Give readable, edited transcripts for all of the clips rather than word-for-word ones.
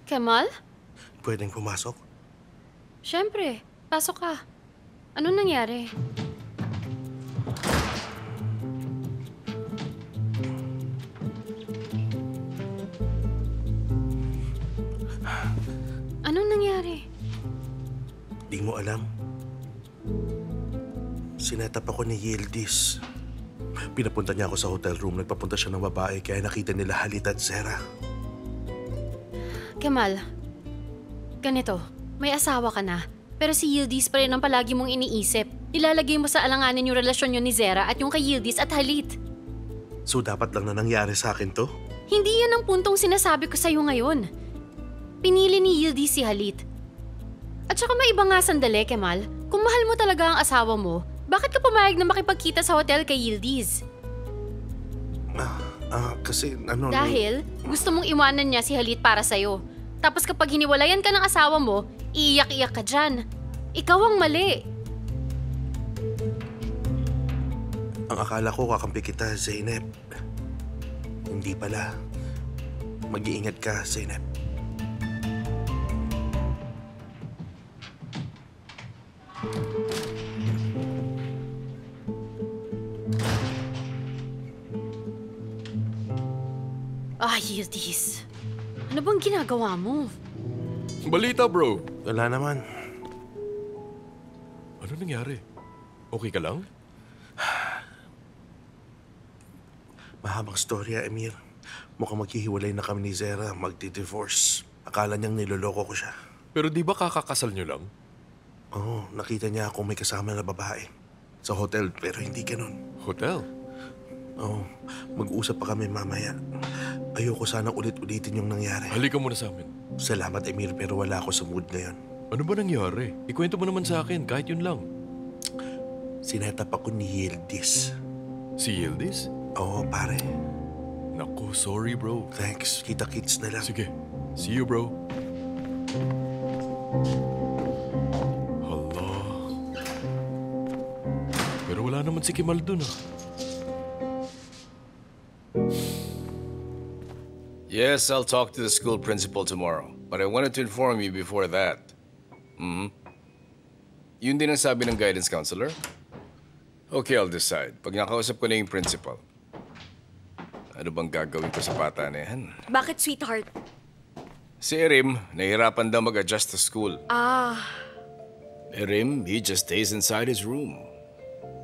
Kemal? Pwedeng pumasok? Siyempre, pasok ka. Anong nangyari? Anong nangyari? Di mo alam. Sinetap ako ni Yildiz. Pinapunta niya ako sa hotel room. Nagpapunta siya ng babae kaya nakita nila Halit at Zera. Kemal, ganito, may asawa ka na. Pero si Yildiz pa rin ang palagi mong iniisip. Nilalagay mo sa alanganin yung relasyon niyo ni Zera at yung kay Yildiz at Halit. So dapat lang na nangyari sa akin to? Hindi yan ang puntong sinasabi ko sa'yo ngayon. Pinili ni Yildiz si Halit. At saka may iba nga sandali, Kemal. Kung mahal mo talaga ang asawa mo, bakit ka pumayag na makipagkita sa hotel kay Yildiz? Kasi ano... Dahil gusto mong iwanan niya si Halit para sa'yo. Tapos kapag hiniwalayan ka ng asawa mo, iiyak-iyak ka dyan. Ikaw ang mali. Ang akala ko kakampi kita, Zeynep. Hindi pala. Mag-iingat ka, Zeynep. Yildiz. Ano bang ginagawa mo? Balita, bro. Wala naman. Ano nangyari? Okay ka lang? Mahabang storya, Emir. Mukhang maghihiwalay na kami ni Zera, magdi-divorce. Akala niyang niloloko ko siya. Pero di ba kakakasal nyo lang? Oo, nakita niya akong may kasama na babae. Sa hotel, pero hindi ganun. Hotel? Oo, mag-usap pa kami mamaya. Ayoko sanang ulit-ulitin yung nangyari. Halika muna sa amin. Salamat, Emir, pero wala ako sa mood ngayon. Ano ba nangyari? Ikwento mo naman sa akin, kahit yun lang. Sinetap ako ni Yildiz. Si Yildiz? Oo, pare. Naku, sorry bro. Thanks. Kita-kits na lang. Sige, see you bro. Hala. Pero wala naman si Kemal dun ah. Yes, I'll talk to the school principal tomorrow. But I wanted to inform you before that. Yun din ang sabi ng guidance counselor? Okay, I'll decide. Pag nakausap ko na yung principal. Ano bang gagawin ko sa bata na yan? Bakit, sweetheart? Si Erim, nahihirapan daw mag-adjust to school. Erim, he just stays inside his room.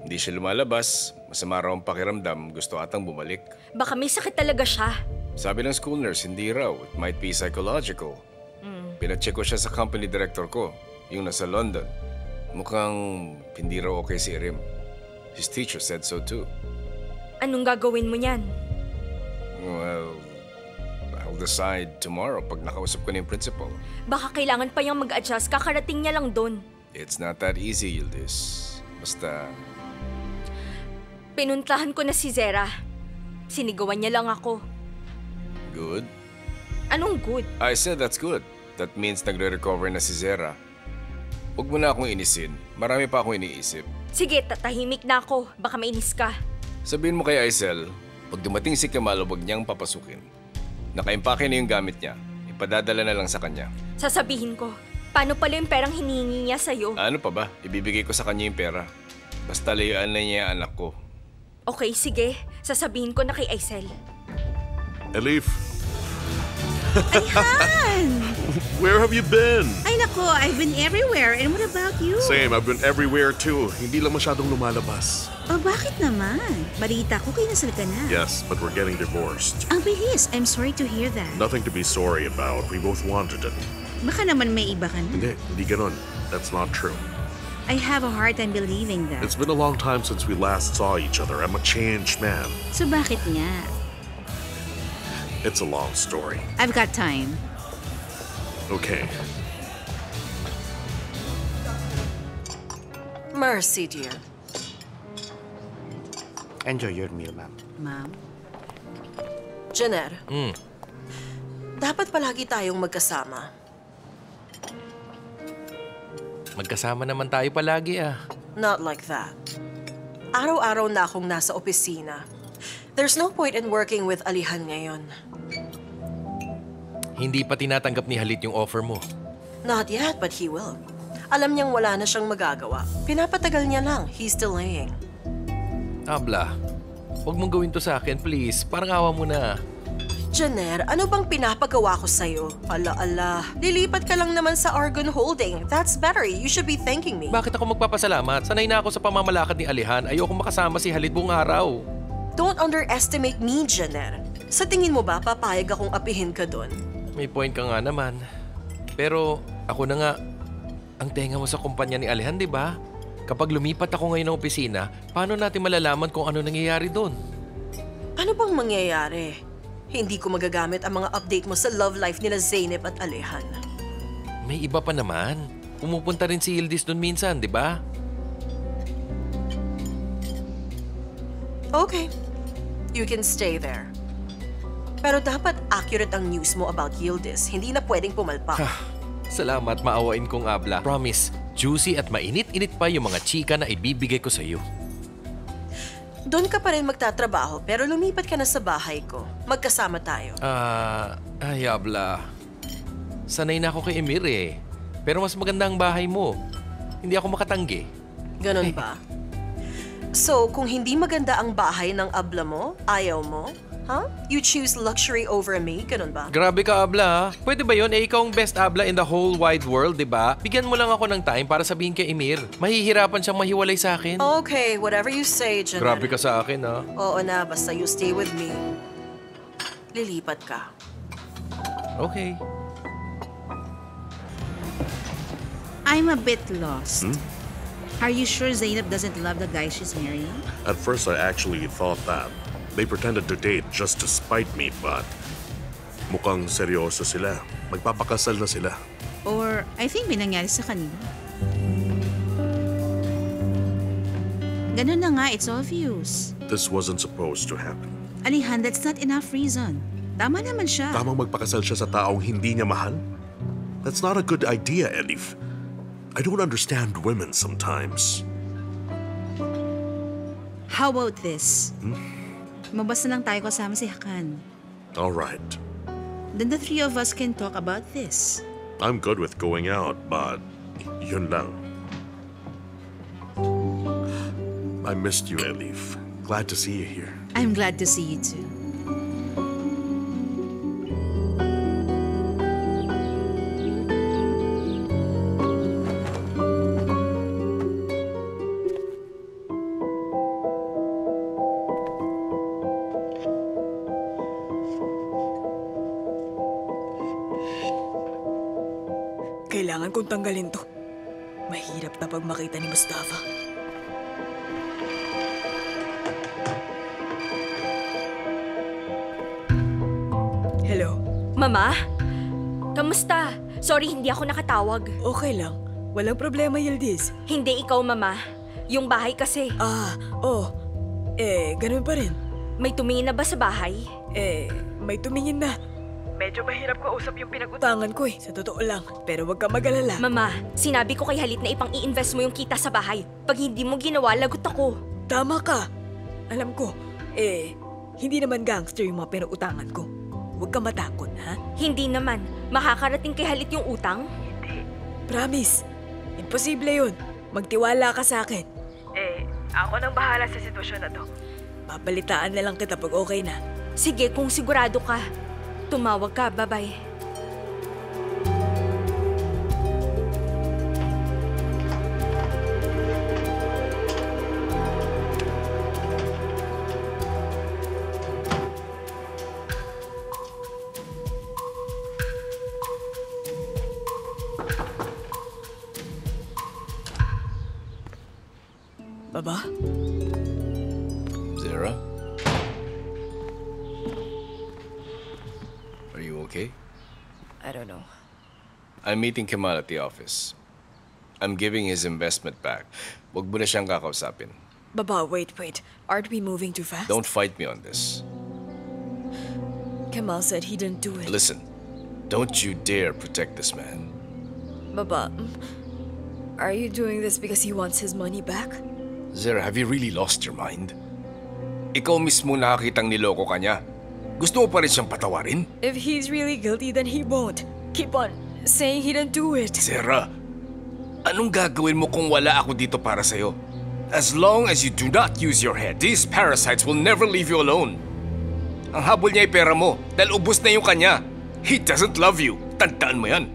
Hindi siya lumalabas. Masama raw ang pakiramdam. Gusto atang bumalik. Baka may sakit talaga siya. Sabi ng school nurse, hindi raw. It might be psychological. Pinacheck ko siya sa company director ko, yung nasa London. Mukhang hindi raw okay si Erim. His teacher said so too. Anong gagawin mo niyan? Well, I'll decide tomorrow pag nakausap ko na yung principal. Baka kailangan pa niyang mag-adjust, kakarating niya lang doon. It's not that easy, Yildiz. Basta... Pinuntahan ko na si Zera. Sinigawan niya lang ako. Good? Anong good? I said that's good. That means nagre-recover na si Zera. Huwag mo na akong inisin. Marami pa akong iniisip. Sige, tatahimik na ako. Baka mainis ka. Sabihin mo kay Aisel, pag dumating si Kemal, huwag niyang papasukin. Nakaimpake na yung gamit niya. Ipadadala na lang sa kanya. Sasabihin ko. Paano pala yung perang hinihingi niya sa'yo? Ano pa ba? Ibibigay ko sa kanya yung pera. Basta layuan na niya ang anak ko. Okay, sige. Sasabihin ko na kay Aisel. Elif, Ay, Han! where have you been? Ay, nako, I've been everywhere. And what about you? Same, I've been everywhere too. Hindi lang masyadong lumalabas. Oh, bakit naman? Balita ko, kinasal ka na. Yes, but we're getting divorced. Ang bilis. I'm sorry to hear that. Nothing to be sorry about. We both wanted it. Baka naman may iba ka na. Hindi ganon. That's not true. I have a hard time believing that. It's been a long time since we last saw each other. I'm a changed man. So bakit nga? It's a long story. I've got time. Okay. Mercy, dear. Enjoy your meal, ma'am. Ma'am? Jenner. Dapat palagi tayong magkasama. Magkasama naman tayo palagi ah. Not like that. Araw-araw na akong nasa opisina. There's no point in working with Alihan ngayon. Hindi pa tinatanggap ni Halit yung offer mo. Not yet, but he will. Alam niyang wala na siyang magagawa. Pinapatagal niya lang. He's delaying. Abla, huwag mong gawin to sa akin, please. Parang awa mo na. Janer, ano bang pinapagawa ko sa'yo? Ala-ala, lilipat ka lang naman sa Argon Holding. That's better. You should be thanking me. Bakit ako magpapasalamat? Sanay na ako sa pamamalakad ni Alihan. Ayoko makasama si Halit buong araw. Don't underestimate me, Janer. Sa tingin mo ba, papayag akong apihin ka doon? May point ka nga naman. Pero ako na nga, ang tenga mo sa kumpanya ni Alihan, di ba? Kapag lumipat ako ngayon ng opisina, paano natin malalaman kung ano nangyayari doon? Ano bang mangyayari? Hindi ko magagamit ang mga update mo sa love life nila Zeynep at Alehan. May iba pa naman. Pumupunta rin si Yildiz doon minsan, di ba? Okay, you can stay there. Pero dapat accurate ang news mo about Yildiz. Hindi na pwedeng pumalpak. Salamat, maawain kong Abla. Promise, juicy at mainit-init pa yung mga chika na ibibigay ko sa iyo. Doon ka pa rin magtatrabaho pero lumipat ka na sa bahay ko. Magkasama tayo. Ay Abla. Sanay na ako kay Emir eh. Pero mas maganda ang bahay mo. Hindi ako makatanggi. Ganon ba? So, kung hindi maganda ang bahay ng abla mo, ayaw mo? Huh? You choose luxury over me? Ganon ba? Grabe ka, Abla. Ha? Pwede ba yun? Ikaw ang best Abla in the whole wide world, di ba? Bigyan mo lang ako ng time para sabihin kay Emir. Mahihirapan siyang mahiwalay sa akin. Okay, whatever you say, Janet. Grabe ka sa akin, ha? Oo na, basta you stay with me. Lilipat ka. Okay. I'm a bit lost. Are you sure Zeynep doesn't love the guy she's marrying? At first, I actually thought that. They pretended to date just to spite me, but mukhang seryoso sila. Magpapakasal na sila. Or I think may nangyari sa kanila. Ganun na nga, it's obvious. This wasn't supposed to happen. Alihan, that's not enough reason. Tama naman siya. Tamang magpakasal siya sa taong hindi niya mahal? That's not a good idea, Elif. I don't understand women sometimes. How about this? Mabas na lang tayo kasama si Hakan. All right. Then the three of us can talk about this. I'm good with going out, but yun lang. I missed you, Elif. Glad to see you here. I'm glad to see you too. Kailangan kong tanggalin to. Mahirap na pag makita ni Mustafa. Hello? Mama? Kamusta? Sorry, hindi ako nakatawag. Okay lang. Walang problema, Yildiz. Hindi ikaw, Mama. Yung bahay kasi. Ganun pa rin. May tumingin na ba sa bahay? May tumingin na. Medyo mahirap kausap yung pinag-utangan ko sa totoo lang. Pero wag ka mag-alala. Mama, sinabi ko kay Halit na ipang i-invest mo yung kita sa bahay. Pag hindi mo ginawa, lagot ako. Tama ka. Alam ko, hindi naman gangster yung mga pinag-utangan ko. Huwag ka matakot, ha? Hindi naman. Makakarating kay Halit yung utang? Hindi. Promise. Imposible yun. Magtiwala ka sa akin. Ako nang bahala sa sitwasyon na to. Babalitaan na lang kita pag okay na. Sige, kung sigurado ka. Tumawag ka, bye-bye. Baba? Zara? Are you okay? I don't know. I'm meeting Kemal at the office. I'm giving his investment back. Huwag mo na siyang kakausapin. Baba, wait. Aren't we moving too fast? Don't fight me on this. Kemal said he didn't do it. Listen, don't you dare protect this man. Baba, are you doing this because he wants his money back? Zara, have you really lost your mind? Ikaw mismo nakakitang niloko ka niya. Gusto mo pa rin siyang patawarin? If he's really guilty, then he won't. Keep on saying he didn't do it. Sarah, anong gagawin mo kung wala ako dito para sa'yo? As long as you do not use your head, these parasites will never leave you alone. Ang habol niya ay pera mo dahil ubos na yung kanya. He doesn't love you. Tandaan mo yan.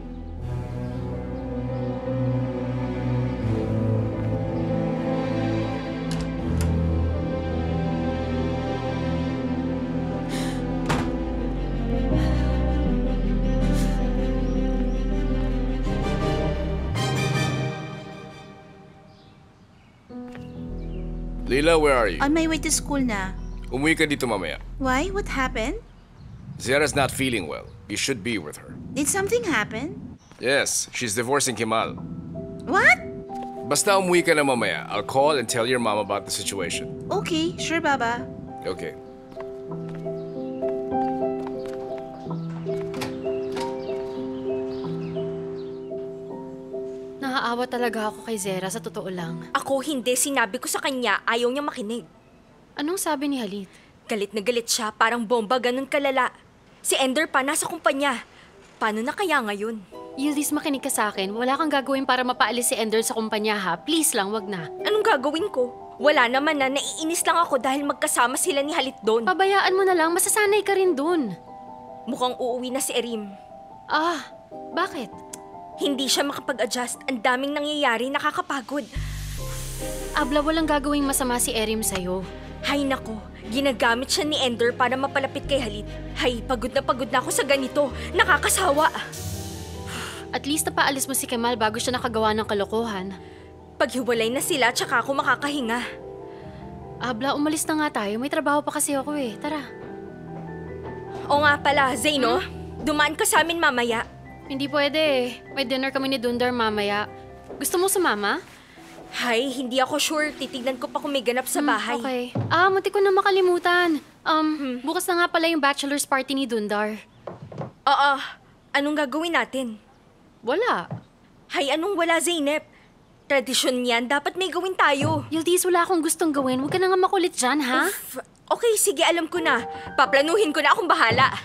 Leila, where are you? On my way to school na. Umuwi ka dito mamaya. Why? What happened? Zara's not feeling well. You should be with her. Did something happen? Yes, she's divorcing Kemal. What? Basta umuwi ka na mamaya. I'll call and tell your mom about the situation. Okay, sure, Baba. Okay. Naaawa talaga ako kay Zara, sa totoo lang. Ako hindi, sinabi ko sa kanya, ayaw niya makinig. Anong sabi ni Halit? Galit na galit siya, parang bomba, ganun kalala. Si Ender pa, nasa kumpanya. Paano na kaya ngayon? Yildiz, makinig ka sa akin. Wala kang gagawin para mapaalis si Ender sa kumpanya, ha? Please lang, wag na. Anong gagawin ko? Wala naman na, naiinis lang ako dahil magkasama sila ni Halit doon. Pabayaan mo na lang, masasanay ka rin dun. Mukhang uuwi na si Erim. Ah, bakit? Hindi siya makapag-adjust. Ang daming nangyayari, nakakapagod. Abla, walang gagawing masama si Erim sa'yo. Hay nako, ginagamit siya ni Ender para mapalapit kay Halit. Hay, pagod na ako sa ganito. Nakakasawa. At least napaalis mo si Kemal bago siya nakagawa ng kalokohan. Paghiwalay na sila, tsaka ako makakahinga. Abla, umalis na nga tayo. May trabaho pa kasi ako eh. Tara. O nga pala, Zeno, dumaan ka sa amin mamaya. Hindi pwede eh. May dinner kami ni Dundar mamaya. Gusto mo sumama? Hay, hindi ako sure. Titignan ko pa kung may ganap sa bahay. Okay. Munti ko na makalimutan. Bukas na nga pala yung bachelor's party ni Dundar. Oo. Anong gagawin natin? Wala. Hay, anong wala, Zeynep? Tradisyon yan. Dapat may gawin tayo. Yildiz, wala akong gustong gawin. Huwag ka na nga makulit dyan, ha? Okay, sige, alam ko na. Paplanuhin ko na, akong bahala.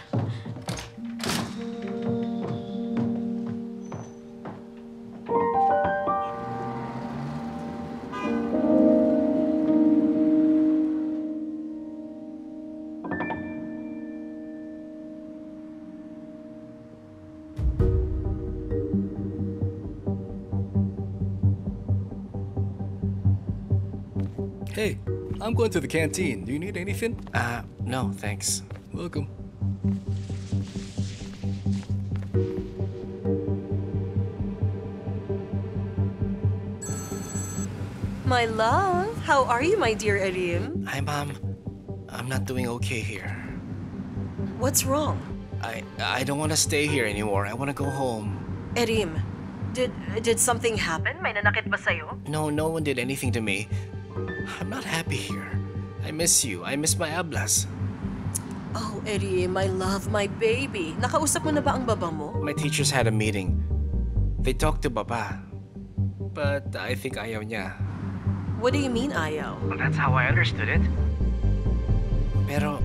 Hey, I'm going to the canteen. Do you need anything? No, thanks. Welcome. My love, how are you, my dear Erim? Hi, Mom. I'm not doing okay here. What's wrong? I don't want to stay here anymore. I want to go home. Erim, did something happen? May nanakit ba sa'yo? No, no one did anything to me. I'm not happy here. I miss you. I miss my ablas. Oh, Erim, my love, my baby. Nakausap mo na ba ang baba mo? My teachers had a meeting. They talked to Baba. But I think ayaw niya. What do you mean, ayaw? Well, that's how I understood it. Pero,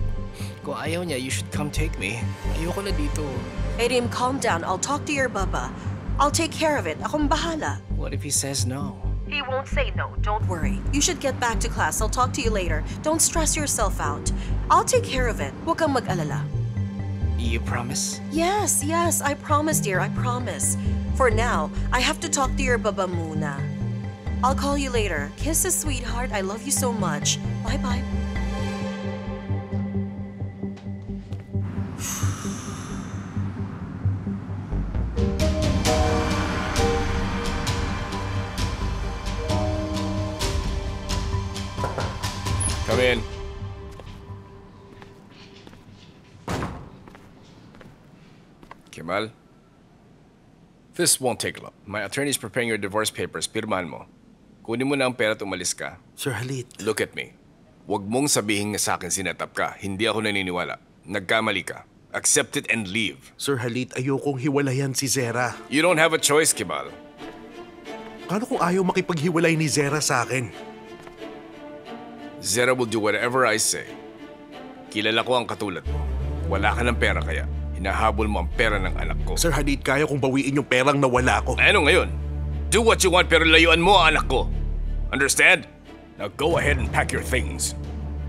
kung ayaw niya, you should come take me. Ayoko na dito. Erim, calm down. I'll talk to your baba. I'll take care of it. Akong bahala. What if he says no? He won't say no. Don't worry. You should get back to class. I'll talk to you later. Don't stress yourself out. I'll take care of it. Huwag kang mag-alala. You promise? Yes, I promise, dear. I promise. For now, I have to talk to your baba muna. I'll call you later. Kisses, sweetheart. I love you so much. Bye-bye. Come in. Kemal? This won't take long. My attorney's preparing your divorce papers. Pirmahan mo. Kunin mo na ang pera at umalis ka. Sir Halit. Look at me. Huwag mong sabihin na sa akin sinetap ka. Hindi ako naniniwala. Nagkamali ka. Accept it and leave. Sir Halit, ayokong hiwalayan si Zara. You don't have a choice, Kemal. Paano kung ayaw makipaghiwalay ni Zara sa akin? Zara will do whatever I say. Kilala ko ang katulad mo. Wala ka ng pera kaya hinahabol mo ang pera ng anak ko. Sir Halid, kaya kong bawiin yung perang nawala ko. Ano ngayon? Do what you want pero layuan mo ang anak ko. Understand? Now go ahead and pack your things.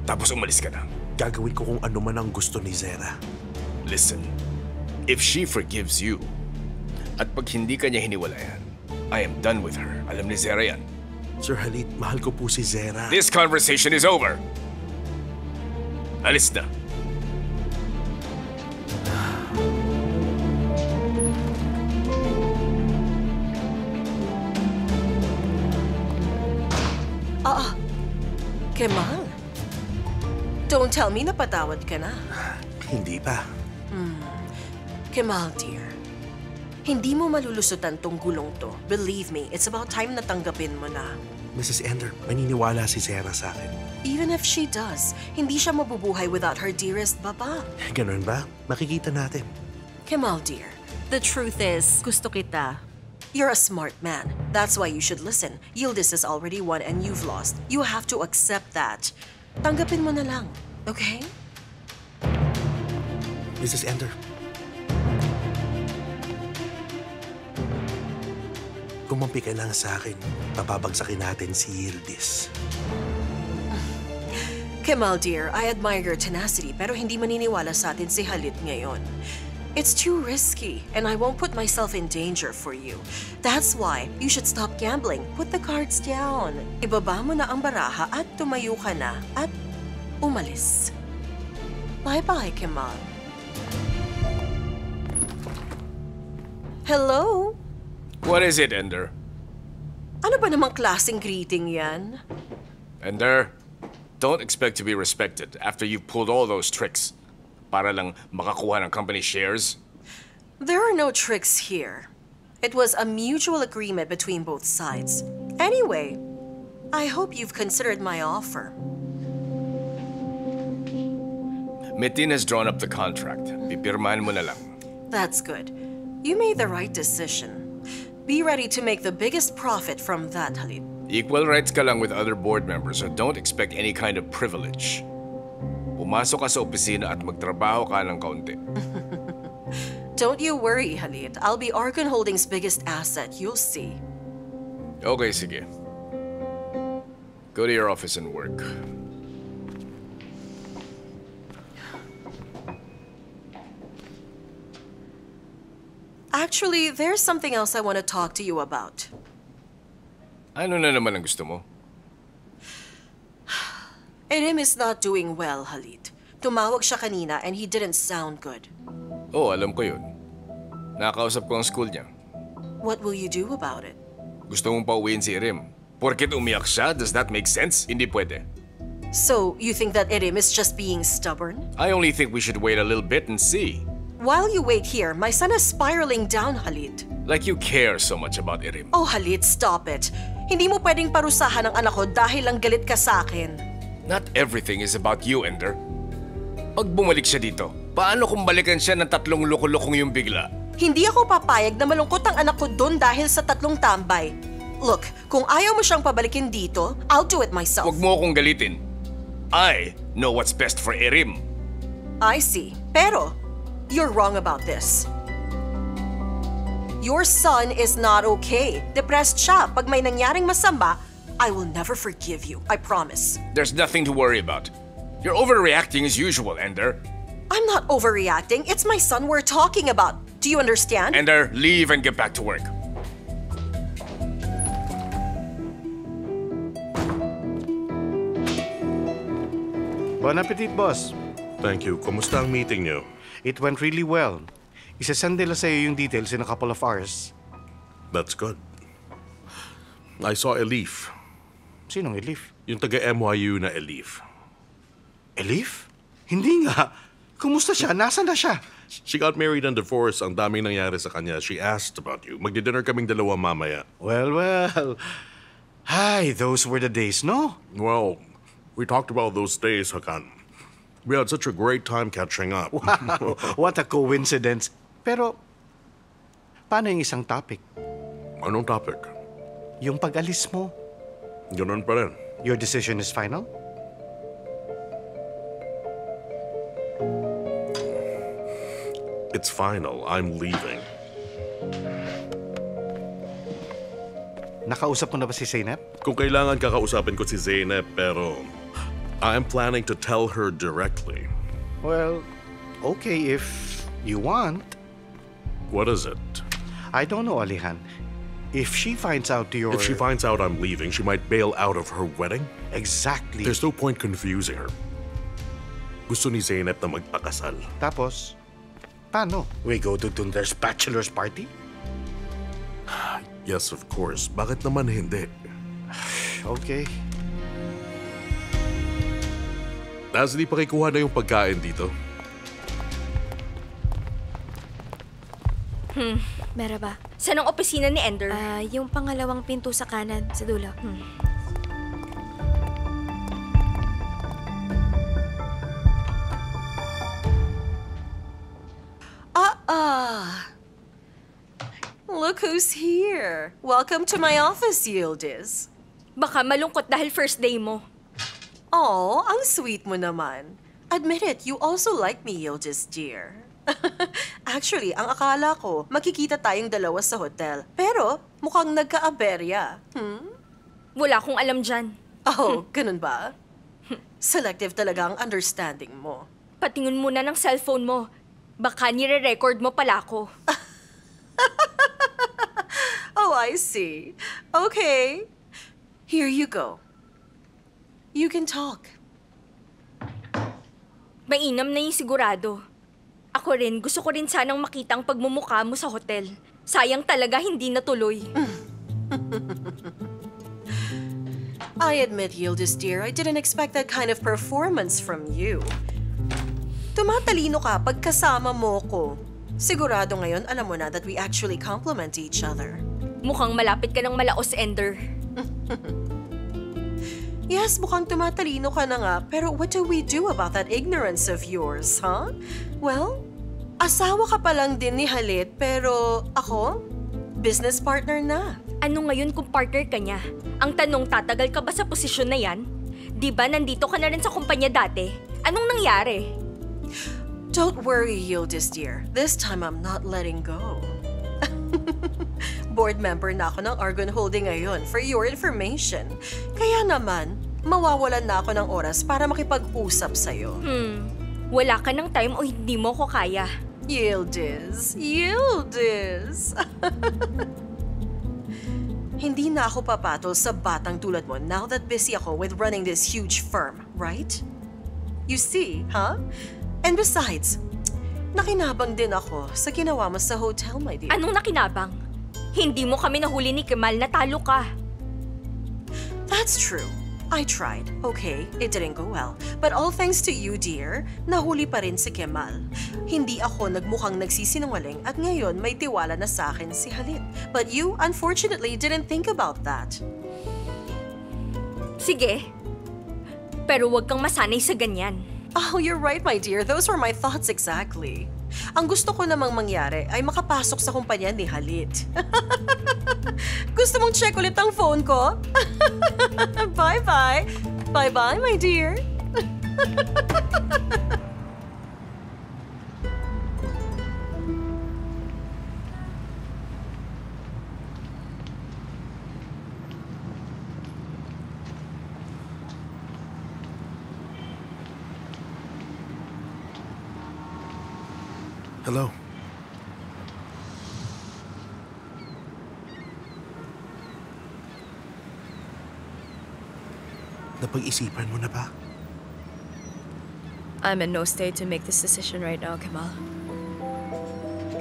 Tapos umalis ka na. Gagawin ko kung ano man ang gusto ni Zera. Listen, if she forgives you, at pag hindi ka niya hiniwalayan, I am done with her. Alam ni Zera yan. Sir Halid, mahal ko po si Zera. This conversation is over. Alis na. Kemal, don't tell me napatawad ka na. Hindi pa. Kemal, dear, hindi mo malulusutan tong gulong to. Believe me, it's about time na tanggapin mo na. Mrs. Ender, maniniwala si Zera sa akin. Even if she does, hindi siya mabubuhay without her dearest baba. Ganun ba? Makikita natin. Kemal, dear, the truth is, gusto kita. You're a smart man. That's why you should listen. Yildiz has already won and you've lost. You have to accept that. Tanggapin mo na lang, okay? Mrs. Ender. Kumampi ka lang sa akin. Papabagsakin natin si Yildiz. Kemal, dear, I admire your tenacity pero hindi maniniwala sa atin si Halid ngayon. It's too risky, and I won't put myself in danger for you. That's why you should stop gambling. Put the cards down. Ibaba mo na ang baraha at tumayo ka na at umalis. Bye-bye, Kemal. Hello? What is it, Ender? Ano ba namang klaseng greeting yan? Ender, don't expect to be respected after you've pulled all those tricks. Para lang makakuha ng company shares? There are no tricks here. It was a mutual agreement between both sides. Anyway, I hope you've considered my offer. Metin has drawn up the contract. Pipirmahan mo na lang. That's good. You made the right decision. Be ready to make the biggest profit from that, Halid. Equal rights ka lang with other board members, so don't expect any kind of privilege. Pumasok ka sa opisina at magtrabaho ka ng kaunti. Don't you worry, Halid. I'll be Argon Holdings' biggest asset. You'll see. Okay, sige. Go to your office and work. Actually, there's something else I want to talk to you about. Ano na naman ang gusto mo? Erim is not doing well, Halid. Tumawag siya kanina and he didn't sound good. Oh, alam ko yun. Nakausap ko ang school niya. What will you do about it? Gusto mong pauwiin si Erim. Porket umiyak siya, does that make sense? Hindi pwede. So, you think that Erim is just being stubborn? I only think we should wait a little bit and see. While you wait here, my son is spiraling down, Halid. Like you care so much about Erim. Oh, Halid, stop it. Hindi mo pwedeng parusahan ang anak ko dahil lang galit ka sa akin. Not everything is about you, Ender. Pag bumalik siya dito, paano kung balikan siya ng 3 loko-lokong yung bigla? Hindi ako papayag na malungkot ang anak ko doon dahil sa 3 tambay. Look, kung ayaw mo siyang pabalikin dito, I'll do it myself. Huwag mo akong galitin. I know what's best for Erim. I see. Pero, you're wrong about this. Your son is not okay. Depressed siya. Pag may nangyaring masama, I will never forgive you. I promise. There's nothing to worry about. You're overreacting as usual, Ender. I'm not overreacting. It's my son we're talking about. Do you understand? Ender, leave and get back to work. Bon appetit, boss. Thank you. Kumusta ang meeting niyo? It went really well. Isasend nila sa'yo yung details in a couple of hours. That's good. I saw Elif. Sinong Elif? Yung taga-MYU na Elif. Elif? Hindi nga. Kumusta siya? Nasaan na siya? She got married and divorced. Ang daming nangyari sa kanya. She asked about you. Magdi-dinner kaming dalawa mamaya. Well. Hi, those were the days, no? Well, we talked about those days, Hakan. We had such a great time catching up. Wow, what a coincidence. Pero, paano yung isang topic? Anong topic? Yung pag-alis mo. Ganun pa rin. Your decision is final? It's final. I'm leaving. Nakausap mo na ba si Zeynep? Kung kailangan kakausapin ko si Zeynep, pero I'm planning to tell her directly. Well, okay if you want. What is it? I don't know, Alihan. If she finds out you're... If she finds out I'm leaving, she might bail out of her wedding. Exactly. There's no point confusing her. Gusto ni Zeynep na magpakasal. Tapos, paano? We go to Tunder's bachelor's party? Yes, of course. Bakit naman hindi? Okay. Naz, di pa kikuha na yung pagkain dito? Mera ba? Saan ang opisina ni Ender? Yung pangalawang pinto sa kanan, sa dulo. Look who's here. Welcome to my office, Yildiz. Baka malungkot dahil first day mo. Oh, ang sweet mo naman. Admit it, you also like me, Yildiz, dear. Actually, ang akala ko, makikita tayong dalawa sa hotel. Pero, mukhang nagka-aberya. Wala akong alam dyan. Oh, ganun ba? Selective talaga ang understanding mo. Patingin muna ng cellphone mo. Baka nire-record mo pala ako. Oh, I see. Okay. Here you go. You can talk. Mainam na yung sigurado. Ako rin, gusto ko rin sanang makita ang pagmumukha mo sa hotel. Sayang talaga hindi natuloy. I admit, Yildiz dear, I didn't expect that kind of performance from you. Tumatalino ka pag kasama mo ko. Sigurado ngayon, alam mo na that we actually complement each other. Mukhang malapit ka ng malaos, Ender. Yes, mukhang tumatalino ka na nga, pero what do we do about that ignorance of yours, huh? Well, asawa ka pa lang din ni Halit, pero ako, business partner na. Ano ngayon kung partner ka niya? Ang tanong, tatagal ka ba sa posisyon na yan? Di ba nandito ka na rin sa kumpanya dati? Anong nangyari? Don't worry, Yildiz dear. This time I'm not letting go. Board member na ako ng Argon Holding ngayon, for your information. Kaya naman, mawawalan na ako ng oras para makipag-usap sa'yo. Wala ka ng time o hindi mo ko kaya. Yildiz. Yildiz. Hindi na ako papatol sa batang tulad mo now that busy ako with running this huge firm, right? You see, huh? And besides, nakinabang din ako sa ginawa mo sa hotel, my dear. Anong nakinabang? Hindi mo kami nahuli ni Kemal, natalo ka. That's true. I tried. Okay, it didn't go well. But all thanks to you, dear, nahuli pa rin si Kemal. Hindi ako nagmukhang nagsisinungaling at ngayon may tiwala na sa akin si Halit. But you, unfortunately, didn't think about that. Sige. Pero huwag kang masanay sa ganyan. Oh, you're right, my dear. Those were my thoughts exactly. Ang gusto ko namang mangyari ay makapasok sa kumpanya ni Halit. Gusto mong check ulit ang phone ko? Bye-bye. Bye-bye, my dear. Hello. Napag-isipan mo na ba? I'm in no state to make this decision right now, Kemal.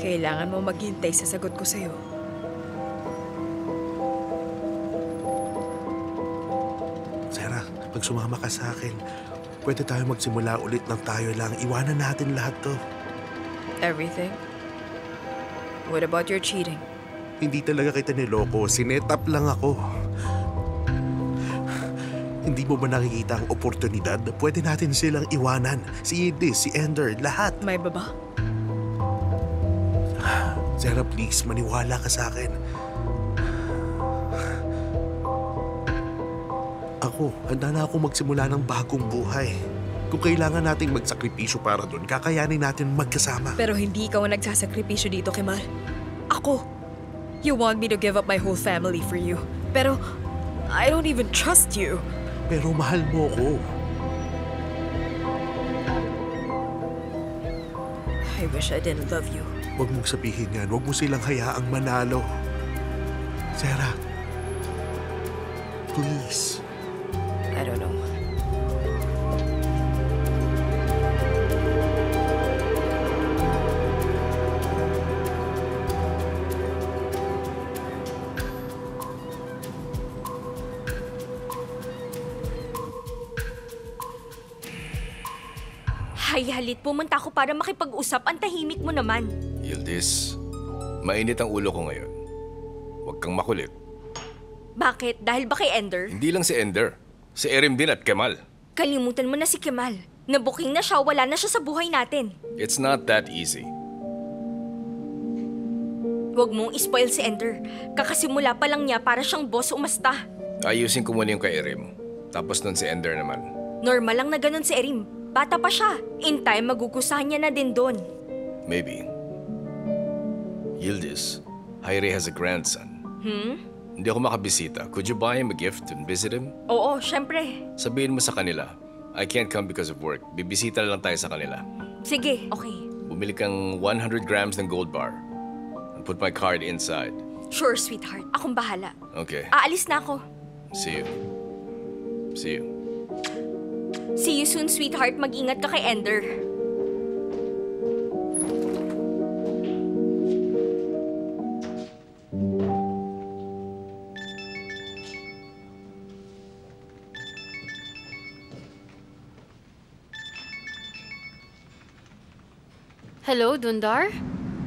Kailangan mo maghintay sa sagot ko sa'yo. Sarah, pag sumama ka sa akin, pwede tayo magsimula ulit ng tayo lang. Iwanan natin lahat to. Everything? What about your cheating? Hindi talaga kita niloko. Sinetap lang ako. Hindi mo ba nakikita ang oportunidad? Pwede natin silang iwanan. Si Yildiz, si Ender, lahat. May baba? Sarah, please, maniwala ka sa akin. Ako, handa na ako magsimula ng bagong buhay. Kung kailangan nating magsakripisyo para doon, kakayanin natin magkasama. Pero hindi ikaw ang nagsasakripisyo dito, Kemal. Ako. You want me to give up my whole family for you. Pero I don't even trust you. Pero mahal mo ko. I wish I didn't love you. Huwag mong sabihin yan. Huwag mo silang hayaang manalo. Sarah. Please. I don't know. Hay, Halit, pumunta ako para makipag-usap. Ang tahimik mo naman. Yildiz, mainit ang ulo ko ngayon. Huwag kang makulit. Bakit? Dahil ba kay Ender? Hindi lang si Ender. Si Erim din at Kemal. Kalimutan mo na si Kemal. Nabuking na siya, wala na siya sa buhay natin. It's not that easy. Huwag mong ispoil si Ender. Kakasimula pa lang niya para siyang boss umasta. Ayusin ko muna yung kay Erim. Tapos nun si Ender naman. Normal lang na ganun si Erim. Bata pa siya. In time, magugusahan niya na din doon. Maybe. Yildiz, Jaire has a grandson. Hindi ako makabisita. Could you buy him a gift and visit him? Oo, syempre. Sabihin mo sa kanila, I can't come because of work. Bibisita lang tayo sa kanila. Sige, okay. Bumili kang 100 grams ng gold bar. And put my card inside. Sure, sweetheart. Akong bahala. Okay. Aalis na ako. See you. See you. See you soon, sweetheart. Mag-ingat ka kay Ender. Hello, Dundar?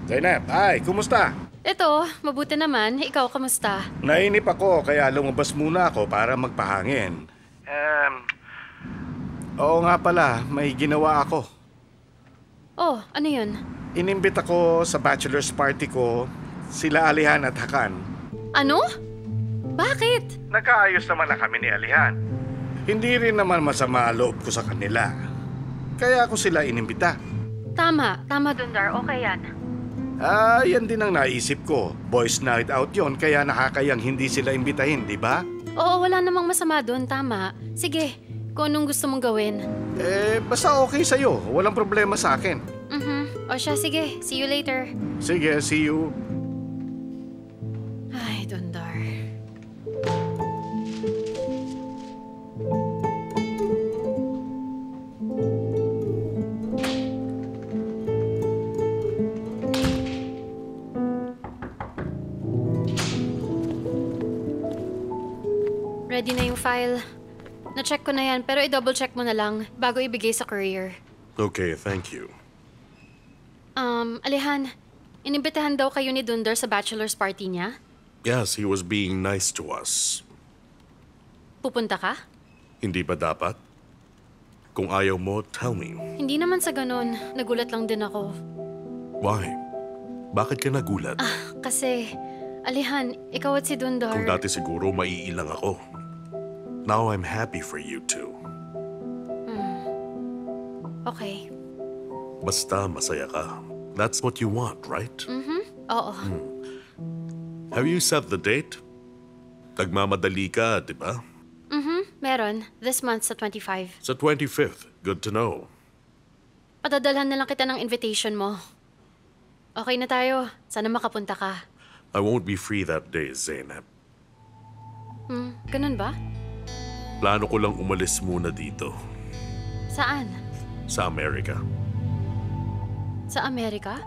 Zainab, ay, kumusta? Ito, mabuti naman. Ikaw, kamusta? Nainip ako kaya lumabas muna ako para magpahangin. Oo nga pala, may ginawa ako. Oh, ano yun? Inimbit ako sa bachelor's party ko, sila Alihan at Hakan. Ano? Bakit? Nagkaayos naman na kami ni Alihan. Hindi rin naman masama loob ko sa kanila. Kaya ako sila inimbita. Tama, Dundar. Okay yan. Yan din ang naisip ko. Boys night out yon kaya nakakayang hindi sila imbitahin, di ba? Oo, wala namang masama doon. Tama. Sige, kung anong gusto mong gawin. Basta okay sa'yo. Walang problema sa akin. O siya, sige. See you later. Sige, see you. Ay, Dundar. Ready na yung file. Na-check ko na yan, pero i-double check mo na lang bago ibigay sa courier. Okay, thank you. Alihan, inimbitahan daw kayo ni Dundar sa bachelor's party niya? Yes, he was being nice to us. Pupunta ka? Hindi ba dapat? Kung ayaw mo, tell me. Hindi naman sa ganun. Nagulat lang din ako. Why? Bakit ka nagulat? Kasi, Alihan, ikaw at si Dundar... Kung dati siguro maiilang ako. Now I'm happy for you two. Okay. Basta masaya ka. That's what you want, right? Oo. Have you set the date? Nagmamadali ka, di ba? Meron. This month sa 25. Sa 25th. Good to know. Padadalhan na lang kita ng invitation mo. Okay na tayo. Sana makapunta ka. I won't be free that day, Zainab. Ganun ba? Plano ko lang umalis muna dito. Saan? Sa Amerika. Sa Amerika?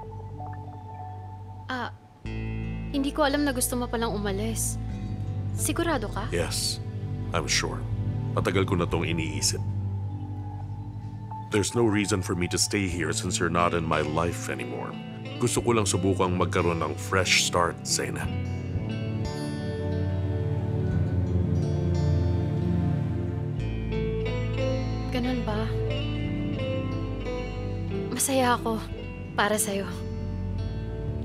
Hindi ko alam na gusto mo palang umalis. Sigurado ka? Yes, I'm sure. Matagal ko na tong iniisip. There's no reason for me to stay here since you're not in my life anymore. Gusto ko lang subukang magkaroon ng fresh start, Zainab. Ganun ba? Masaya ako para sa'yo.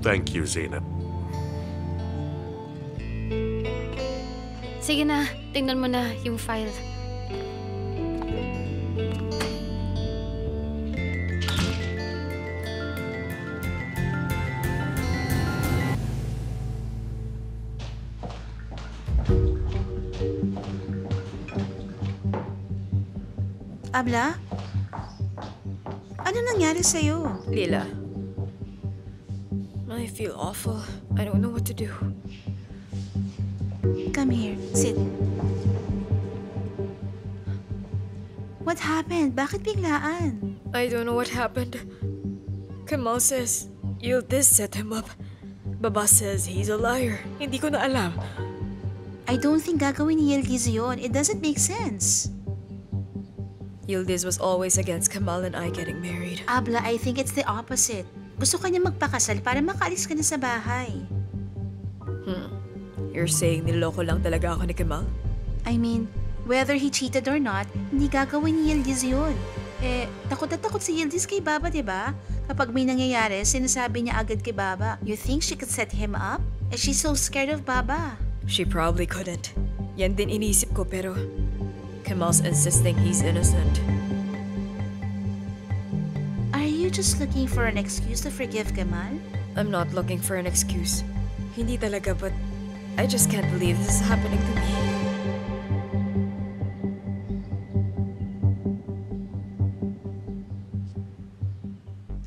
Thank you, Zainab. Sige na, tingnan mo na yung file. Abla? Ano nangyari sa'yo? Lila, I feel awful. I don't know what to do. Come here. Sit. What happened? Bakit biglaan? I don't know what happened. Kamal says Yildiz set him up. Baba says he's a liar. Hindi ko na alam. I don't think gagawin ni Yildiz yun. It doesn't make sense. Yildiz was always against Kamal and I getting married. Abla, I think it's the opposite. Gusto ka niya magpakasal para makaalis ka na sa bahay. You're saying niloko lang talaga ako ni Kamal? I mean, whether he cheated or not, hindi gagawin ni Yildiz yun. Takot na takot si Yildiz kay Baba, di ba? Kapag may nangyayari, sinasabi niya agad kay Baba. You think she could set him up? She's so scared of Baba. She probably couldn't. Yan din inisip ko pero Kamal's insisting he's innocent. Are you just looking for an excuse to forgive Kamal? I'm not looking for an excuse. Hindi talaga, but I just can't believe this is happening to me.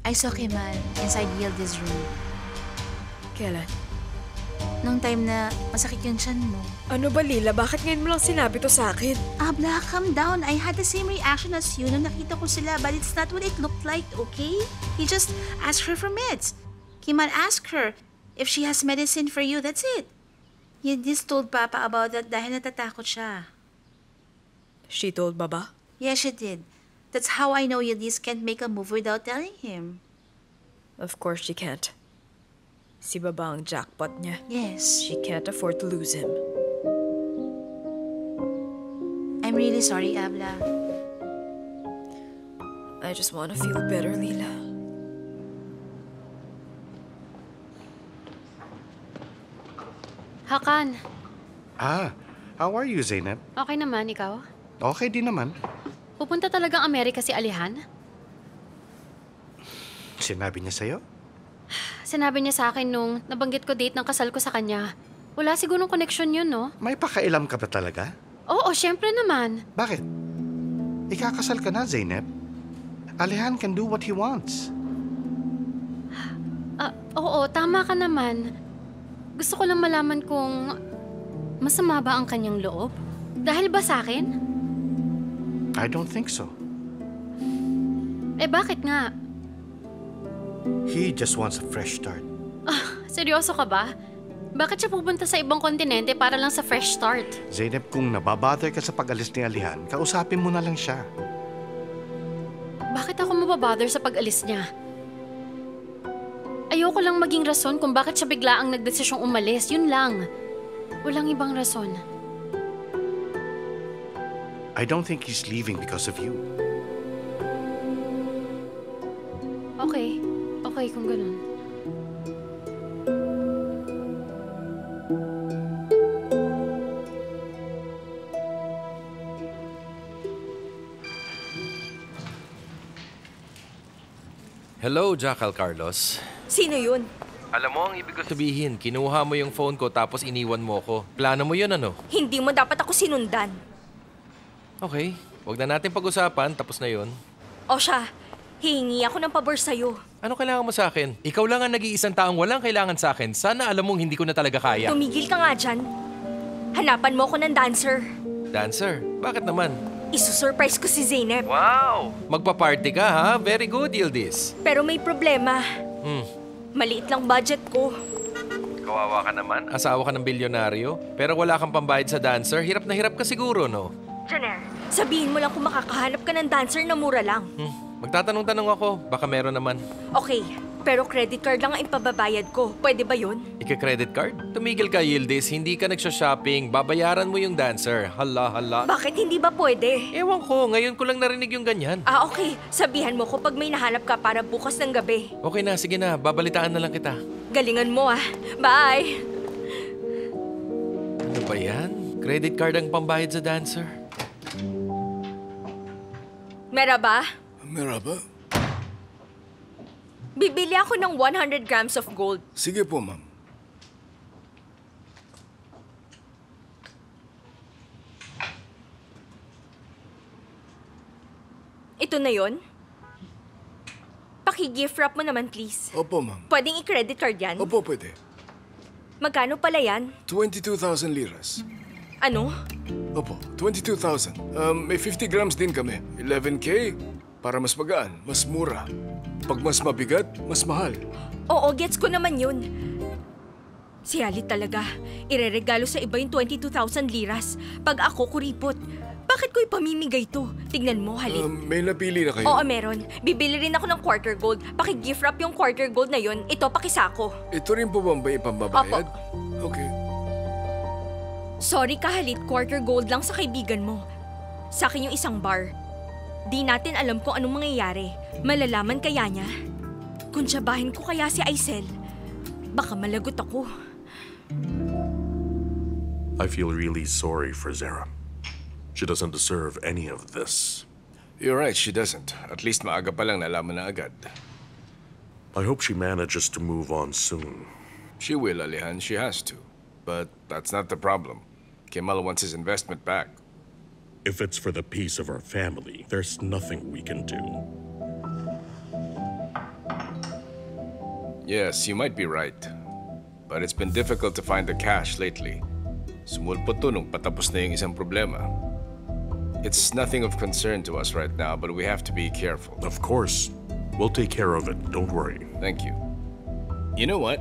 I saw Kamal inside Yildiz's room. Kailan? Nung time na masakit yung tiyan mo. Ano ba, Lila? Bakit ngayon mo lang sinabi to sa akin? Abla, calm down. I had the same reaction as you nung nakita ko sila, but it's not what it looked like, okay? He just asked her for meds. Kamal asked her if she has medicine for you, that's it. Yildiz told Papa about that dahil natatakot siya. She told Baba? Yes, she did. That's how I know Yildiz can't make a move without telling him. Of course she can't. Si Baba ang jackpot niya. Yes. She can't afford to lose him. I'm really sorry, Abla. I just want to feel better, Lila. Hakan, How are you, Zainab? okay naman ikaw? Okay din naman. Pupunta talagang Amerika si Alihan? Sinabi niya sa'yo? Sinabi niya sa akin nung nabanggit ko date ng kasal ko sa kanya. Wala sigurong connection yun, no? May pakailam ka ba talaga? Oo, syempre naman. Bakit? Ikakasal ka na, Zainab. Alihan can do what he wants. Oo, tama ka naman. Gusto ko lang malaman kung masama ba ang kanyang loob? Dahil ba sa akin? I don't think so. Bakit nga? He just wants a fresh start. Seryoso ka ba? Bakit siya pupunta sa ibang kontinente para lang sa fresh start? Zainab, kung nababother ka sa pag-alis ni Alihan, kausapin mo na lang siya. Bakit ako mababother sa pag-alis niya? Ayoko lang maging rason kung bakit siya bigla ang nagdesisyong umalis. Yun lang. Walang ibang rason. I don't think he's leaving because of you. Okay. Okay kung ganun. Hello, Jackal Carlos. Sino yun? Alam mo, ang ibig ko sabihin, kinuha mo yung phone ko tapos iniwan mo ko. Plano mo yun, ano? Hindi mo dapat ako sinundan. Okay, wag na natin pag-usapan, tapos na yun. O siya, hihingi ako ng pabor sa'yo. Ano kailangan mo sa akin? Ikaw lang ang nag-iisang taong walang kailangan sa akin. Sana alam mong hindi ko na talaga kaya. Tumigil ka nga dyan. Hanapan mo ako ng dancer. Dancer? Bakit naman? Isusurprise ko si Zainab. Wow! Magpa-party ka, ha? Very good, Yildiz. Pero may problema. Maliit lang budget ko. Kawawa ka naman. Asawa ka ng bilyonaryo. Pero wala kang pambayad sa dancer. Hirap na hirap ka siguro, no? Janer, sabihin mo lang kung makakahanap ka ng dancer na mura lang. Magtatanong-tanong ako. Baka meron naman. Okay, pero credit card lang ang ipababayad ko. Pwede ba yun? Ika-credit card? Tumigil ka, Yildiz. Hindi ka nagsha-shopping. Babayaran mo yung dancer. Hala, hala. Bakit hindi ba pwede? Ewan ko. Ngayon ko lang narinig yung ganyan. Okay. Sabihan mo ko pag may nahanap ka para bukas ng gabi. Okay na, sige na. Babalitaan na lang kita. Galingan mo Bye! Ano ba yan? Credit card ang pambayad sa dancer. Meraba? Meraba? Bibili ako ng 100 grams of gold. Sige po, ma'am. Ito na yon. Paki-gift wrap mo naman, please. Opo, ma'am. Pwedeng i-credit card yan? Opo, pwede. Magkano pala yan? 22,000 liras. Ano? Opo, 22,000. May 50 grams din kami. 11K para mas magaan, mas mura. Pag mas mabigat, mas mahal. Oo, gets ko naman yun. Si Halit talaga. Ireregalo sa iba yung 22,000 liras. Pag ako kuripot, bakit ko ipamimigay to? Tignan mo, Halit. May napili na kayo? Oo, meron. Bibili rin ako ng quarter gold. Paki-gift wrap yung quarter gold na yon. Ito, pakisako. Ito rin po ba may ipambabayad? Okay. Sorry ka, Halit. Quarter gold lang sa kaibigan mo. Sa akin yung isang bar. Di natin alam kung anong mangyayari. Malalaman kaya niya? Kung tsabahin ko kaya si Aisel, baka malagot ako. I feel really sorry for Zara. She doesn't deserve any of this. You're right, she doesn't. At least maaga pa lang nalaman na agad. I hope she manages to move on soon. She will, Alihan. She has to. But that's not the problem. Kemal wants his investment back. If it's for the peace of our family, there's nothing we can do. Yes, you might be right. But it's been difficult to find the cash lately. Sumulpot to nung patapos na yung isang problema. It's nothing of concern to us right now, but we have to be careful. Of course. We'll take care of it. Don't worry. Thank you. You know what?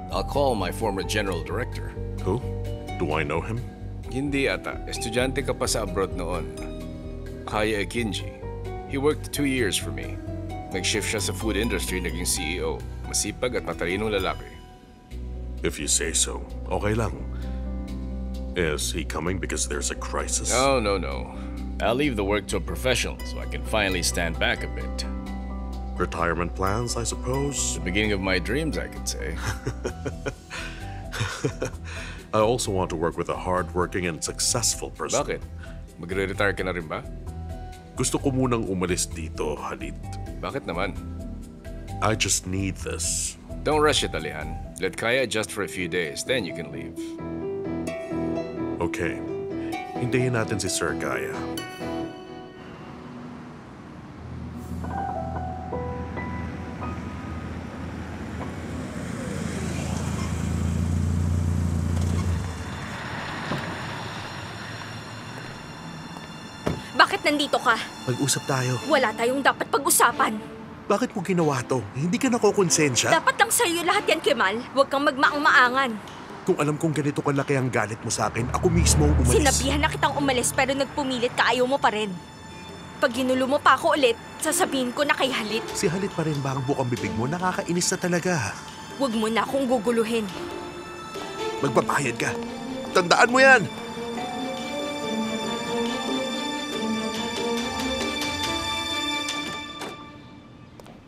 I'll call my former general director. Who? Do I know him? Hindi ata. Estudyante ka pa sa abroad noon. Kaya Akinji. He worked 2 years for me. Nag-shift siya sa food industry, naging CEO. Masipag at matalinong lalaki. If you say so. Okay lang. Is he coming because there's a crisis? No. I'll leave the work to a professional so I can finally stand back a bit. Retirement plans, I suppose? The beginning of my dreams, I could say. I also want to work with a hardworking and successful person. Bakit? Magre-retire ka na rin ba? Gusto ko munang umalis dito, Halit. Bakit naman? I just need this. Don't rush it, Alihan. Let Kaya adjust for a few days, then you can leave. Okay. Hintayin natin si Sir Kaya. Bakit nandito ka? Mag-usap tayo. Wala tayong dapat pag-usapan. Bakit mo ginawa to? Hindi ka nakokonsensya? Dapat lang sa'yo lahat yan, Kemal. Huwag kang magmaang-maangan. Kung alam kong ganito kalaki ang galit mo sa akin, ako mismo ang umalis. Sinabihan na kitang umalis pero nagpumilit ka, ayaw mo pa rin. Pag ginulo mo pa ako ulit, sasabihin ko na kay Halit. Si Halit pa rin ba ang bukang bibig mo? Nakakainis na talaga. Huwag mo na akong guguluhin. Magpapahayad ka. Tandaan mo yan!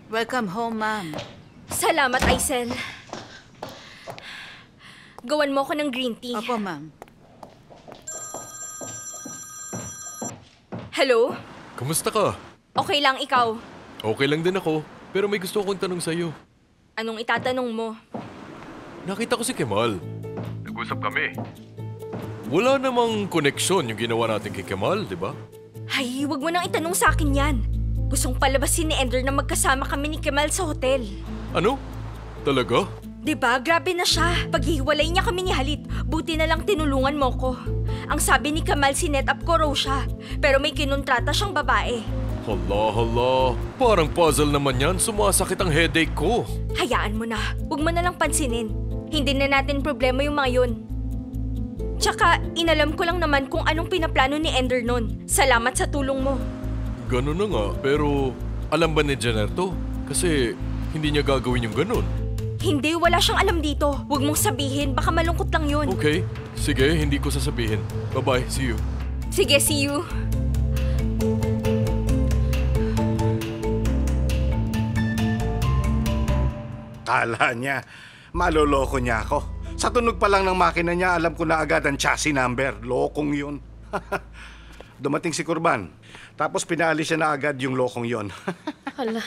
Welcome home, ma'am. Salamat, Aisel. Gawan mo ko ng green tea. Opo, ma'am. Hello? Kamusta ka? Okay lang, ikaw. Okay lang din ako. Pero may gusto akong tanong sa'yo. Anong itatanong mo? Nakita ko si Kemal. Nag-usap kami. Wala namang koneksyon yung ginawa natin kay Kemal, di ba? Ay, wag mo nang itanong sa akin yan. Gustong palabasin ni Ender na magkasama kami ni Kemal sa hotel. Ano? Talaga? Diba, grabe na siya. Paghihiwalay niya kami ni Halit, buti na lang tinulungan mo ko. Ang sabi ni Kemal, sinet up ko raw siya. Pero may kinontrata siyang babae. Hala. Parang puzzle naman yan. Sumasakit ang headache ko. Hayaan mo na. Huwag mo na lang pansinin. Hindi na natin problema yung mga yun. Tsaka, inalam ko lang naman kung anong pinaplano ni Ender nun. Salamat sa tulong mo. Ganun na nga. Pero alam ba ni Jenner to? Kasi hindi niya gagawin yung ganun. Hindi, wala siyang alam dito. Huwag mong sabihin, baka malungkot lang yun. Okay. Sige, hindi ko sasabihin. Bye-bye. See you. Sige, see you. Kala niya, maloloko niya ako. Sa tunog pa lang ng makina niya, alam ko na agad ang chassis number. Lokong yun. Dumating si Kurban. Tapos pinaalis siya na agad yung lokong yun. Hala.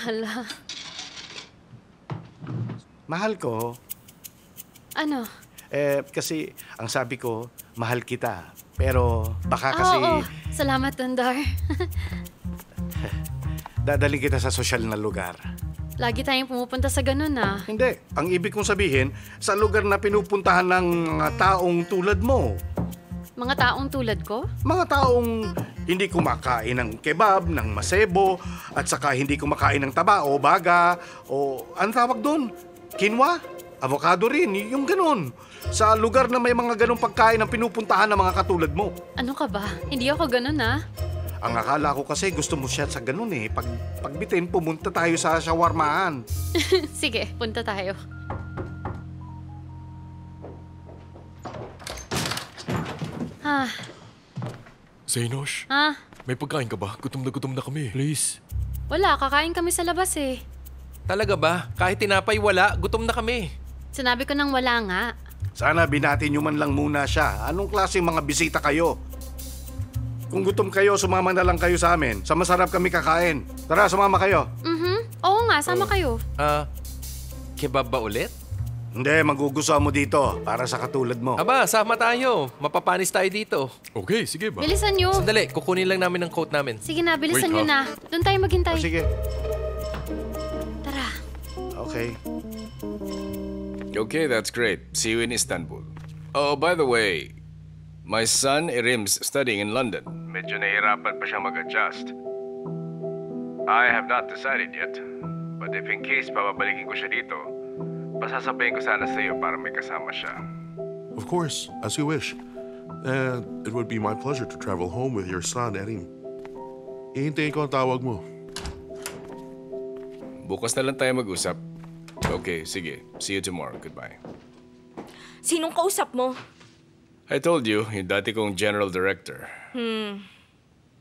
Mahal ko. Ano? Kasi ang sabi ko, mahal kita. Pero baka kasi... Oo. Salamat, Tandar. Dadaling kita sa sosyal na lugar. Lagi tayong pumupunta sa ganun ah. Hindi. Ang ibig kong sabihin, sa lugar na pinupuntahan ng mga taong tulad mo. Mga taong tulad ko? Mga taong hindi kumakain ng kebab, ng masebo, at saka hindi kumakain ng taba o baga, o ano tawag doon? Quinoa? Avocado rin, yung ganun. Sa lugar na may mga ganung pagkain ang pinupuntahan ng mga katulad mo. Ano ka ba? Hindi ako ganun ah. Ang akala ko kasi gusto mo siya sa ganun eh. Pagbitin, pumunta tayo sa shawarmahan. Sige, punta tayo. Zaynosh, may pagkain ka ba? Gutom na kami. Please. Wala, kakain kami sa labas eh. Talaga ba? Kahit tinapay wala, gutom na kami. Sinabi ko nang wala nga. Sana binati nyo man lang muna siya. Anong klaseng mga bisita kayo? Kung gutom kayo, sumama na lang kayo sa amin. Sa masarap kami kakain. Tara, sumama kayo. Oo nga, sama kayo. Kebab ba ulit? Hindi, magugustuhan mo dito para sa katulad mo. Aba, sama tayo. Mapapanis tayo dito. Okay, sige ba? Bilisan nyo. Sandali, kukunin lang namin ang coat namin. Sige na, bilisan Wait, nyo na. Doon tayo maghintay. Sige. Tara. Okay. Okay, that's great. See you in Istanbul. Oh, by the way, my son Erim's studying in London. Medyo nahihirapan pa siyang mag-adjust. I have not decided yet. But if in case papabalikin ko siya dito, pasasabayin ko sana sa iyo para may kasama siya. Of course, as you wish. And it would be my pleasure to travel home with your son, Erim. Ihintayin ko ang tawag mo. Bukas na lang tayo mag-usap. Okay, sige. See you tomorrow. Goodbye. Sinong kausap mo? I told you, yung dati kong general director.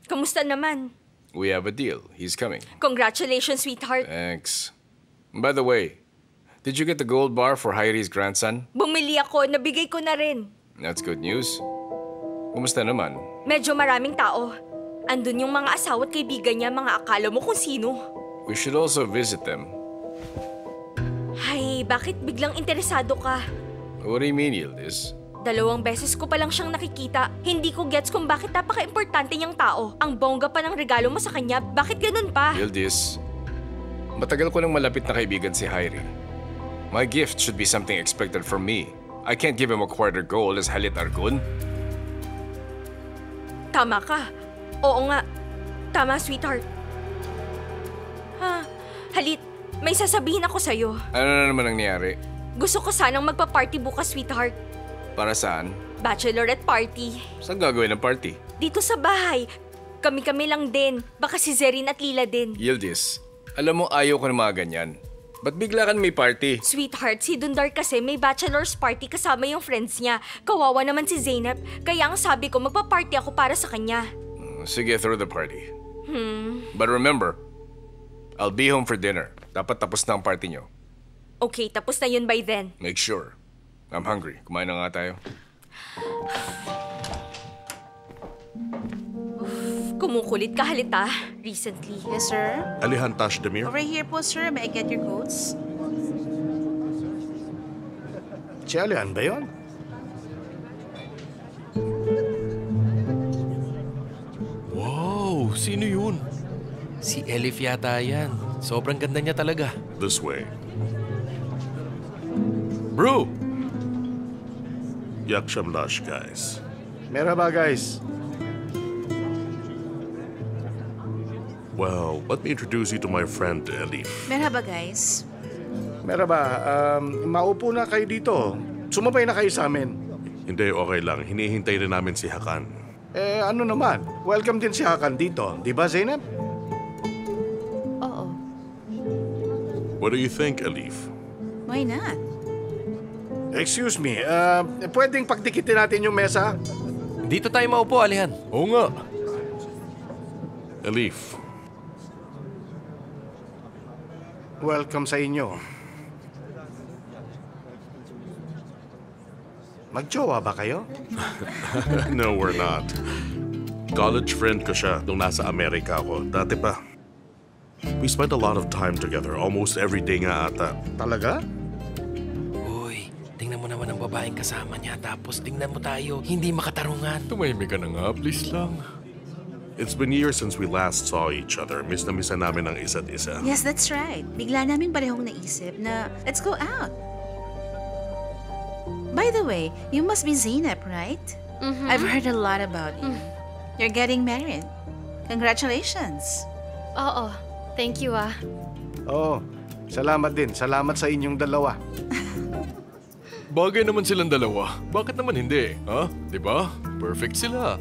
Kamusta naman? We have a deal. He's coming. Congratulations, sweetheart. Thanks. By the way, did you get the gold bar for Heidi's grandson? Bumili ako, nabigay ko na rin. That's good news. Kumusta naman? Medyo maraming tao. Andun yung mga asawa at kaibigan niya, mga akala mo kung sino. We should also visit them. Ay, bakit biglang interesado ka? What do you mean, Yildiz? 2 beses ko pa lang siyang nakikita. Hindi ko gets kung bakit napaka-importante niyang tao. Ang bongga pa ng regalo mo sa kanya, bakit ganun pa? Yildiz, matagal ko nang malapit na kaibigan si Heidi. My gift should be something expected from me. I can't give him a quarter gold as Halit Argun. Tama ka. Oo nga. Tama, sweetheart. Halit, may sasabihin ako sa'yo. Ano na naman ang nangyari? Gusto ko sanang magpa-party bukas, sweetheart. Para saan? Bachelorette party. Saan gagawin ang party? Dito sa bahay. Kami-kami lang din. Baka si Zerin at Lila din. Yildiz, alam mo ayaw ko ng mga ganyan. Ba't bigla ka may party? Sweetheart, si Dundar kasi may bachelor's party kasama yung friends niya. Kawawa naman si Zainab. Kaya ang sabi ko, magpa-party ako para sa kanya. Sige, throw the party. But remember, I'll be home for dinner. Dapat tapos na ang party nyo. Okay, tapos na yun by then. Make sure. I'm hungry. Kumain na nga tayo. Kumukulit ka halita recently. Yes, sir. Alihan Tashdemir. Over here po, sir. May I get your coats? Si Alihan ba yun? Wow, sino yun? Si Elif yata yan. Sobrang ganda niya talaga. This way. Bro! Yakshamlash, guys. Merhaba, guys. Well, let me introduce you to my friend, Elif. Merhaba, guys. Merhaba. Maupo na kayo dito. Sumabay na kayo sa amin. Hindi, okay lang. Hinihintay rin namin si Hakan. Ano naman? Welcome din si Hakan dito. Di ba, Zainab? Oo. What do you think, Elif? Why not? Excuse me, pwedeng pagdikitin natin yung mesa? Dito tayo maupo, Alihan. Oo nga. Elif, Welcome sa inyo. Magjowa ba kayo? no, we're not. College friend ko siya nung nasa Amerika ako. Dati pa. We spent a lot of time together. Almost every day nga ata. Talaga? Uy, tingnan mo naman ang babaeng kasama niya. Tapos tingnan mo tayo, hindi makatarungan. Tumahimik ka na nga, please lang. It's been years since we last saw each other. Miss na miss na namin ang isa't isa. Yes, that's right. Bigla naming parehong naisip na let's go out. By the way, you must be Zainab, right? I've heard a lot about you. You're getting married. Congratulations. Oo, thank you ah. Oo, salamat din. Salamat sa inyong dalawa. Bagay naman silang dalawa. Bakit naman hindi? Ha? Diba? Perfect sila.